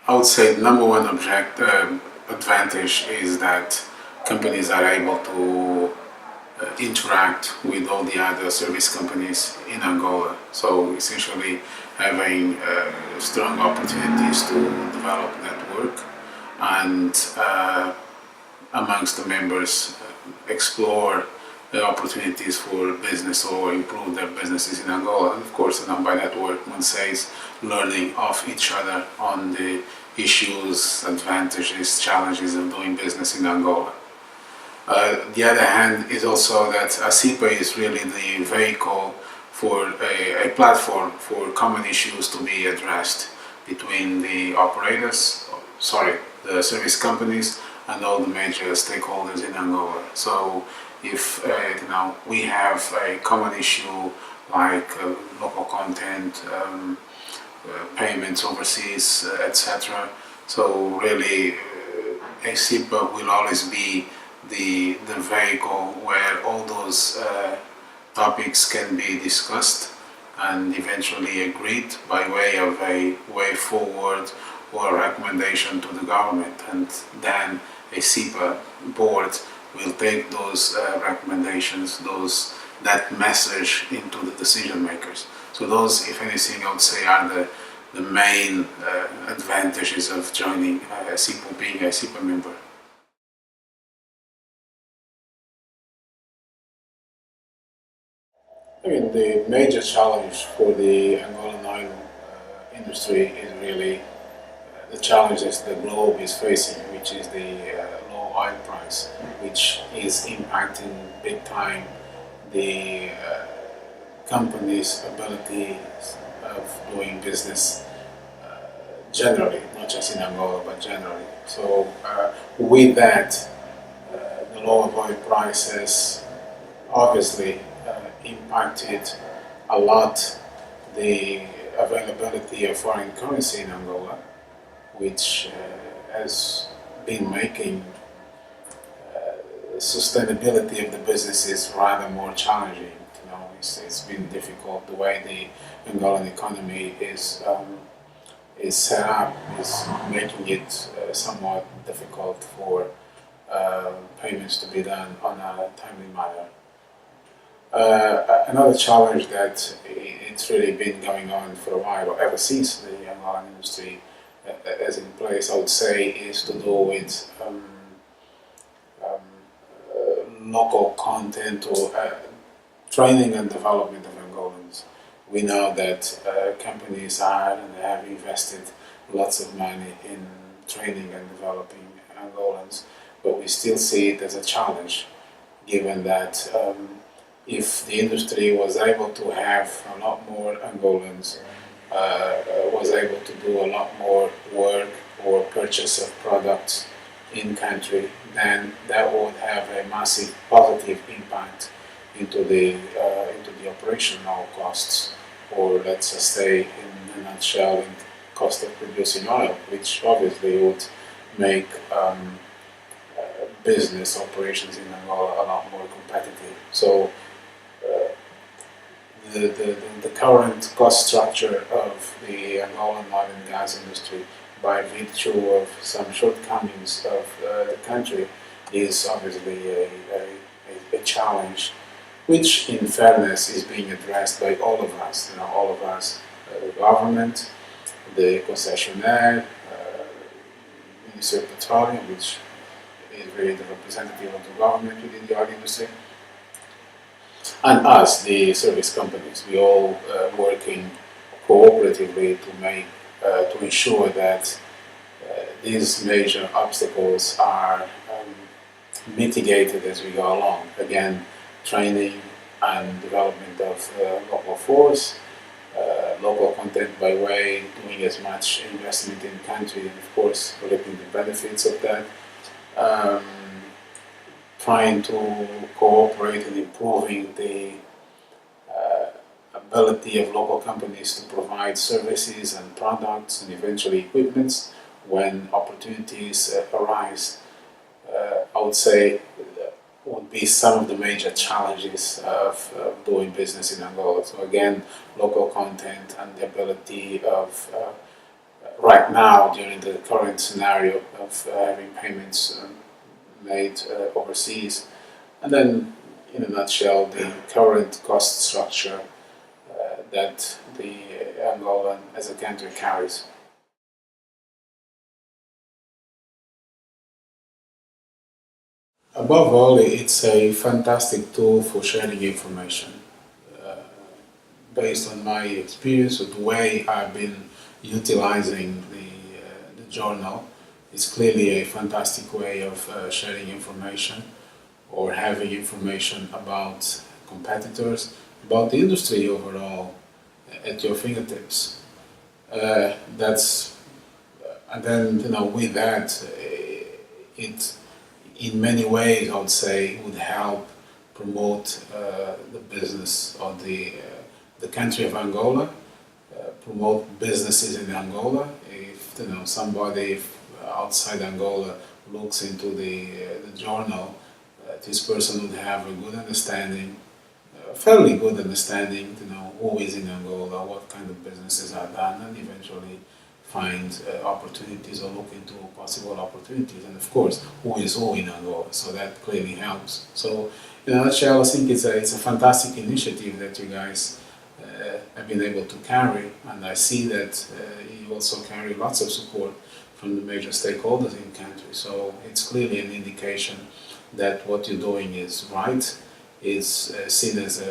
I would say the number one advantage is that companies are able to interact with all the other service companies in Angola. So essentially having strong opportunities to develop network and amongst the members explore the opportunities for business or improve their businesses in Angola. And of course, by network, one says learning off each other on the issues, advantages, challenges of doing business in Angola. The other hand is also that AECIPA is really the vehicle for a platform for common issues to be addressed between the operators, the service companies and all the major stakeholders in Angola. So if we have a common issue like local content, payments overseas, etc. So really, AECIPA will always be the vehicle where all those topics can be discussed and eventually agreed by way of a way forward or a recommendation to the government, and then a AECIPA board will take those recommendations, that message into the decision makers. So those, if anything, I would say are the main advantages of joining AECIPA, being a AECIPA member. I mean, the major challenge for the Angolan oil industry is really the challenges the globe is facing, which is the low oil price, which is impacting big time the company's ability of doing business generally, not just in Angola, but generally. So with that, the lower oil prices obviously impacted a lot the availability of foreign currency in Angola, which has been making sustainability of the businesses rather more challenging. It's been difficult. The way the Angolan economy is set up is making it somewhat difficult for payments to be done on a timely manner. Another challenge that it's really been going on for a while, or ever since the Angolan industry is in place, I would say, is to do with local content or training and development of Angolans. We know that companies are and have invested lots of money in training and developing Angolans, but we still see it as a challenge, given that if the industry was able to have a lot more Angolans, was able to do a lot more work or purchase of products in country, then that would have a massive positive impact into the operational costs, or let's just say in a nutshell, in cost of producing oil, which obviously would make business operations in Angola a lot more competitive. So the current cost structure of the Angolan oil and gas industry, by virtue of some shortcomings of the country, is obviously a challenge, which in fairness is being addressed by all of us, the government, the concessionaire, Ministry of Petroleum, which is really the representative of the government within the oil industry, and us, the service companies. We all working cooperatively to ensure that these major obstacles are mitigated as we go along. Again, training and development of local force, local content by way doing as much investment in country, and of course reaping the benefits of that. Trying to cooperate in improving the ability of local companies to provide services and products and eventually equipments when opportunities arise. I would say would be some of the major challenges of doing business in Angola. So again, local content and the ability of right now during the current scenario of having payments made overseas. And then, in a nutshell, the current cost structure that the Angolan as a country carries. Above all, it's a fantastic tool for sharing information. Uh, Based on my experience, or the way I've been utilizing the journal, it's clearly a fantastic way of sharing information or having information about competitors, about the industry overall at your fingertips. That's and then with that, it in many ways I would say would help promote the business of the country of Angola, promote businesses in Angola. If somebody outside Angola looks into the journal, this person would have a good understanding, a fairly good understanding, who is in Angola, what kind of businesses are done, and eventually find opportunities or look into possible opportunities, and of course, who is who in Angola. So that clearly helps. So, in a nutshell, I think it's a fantastic initiative that you guys have been able to carry, and I see that you also carry lots of support from the major stakeholders in the country. So it's clearly an indication that what you're doing is right, is seen as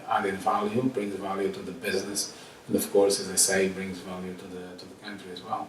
added value, brings value to the business, and of course, as I say, brings value to the country as well.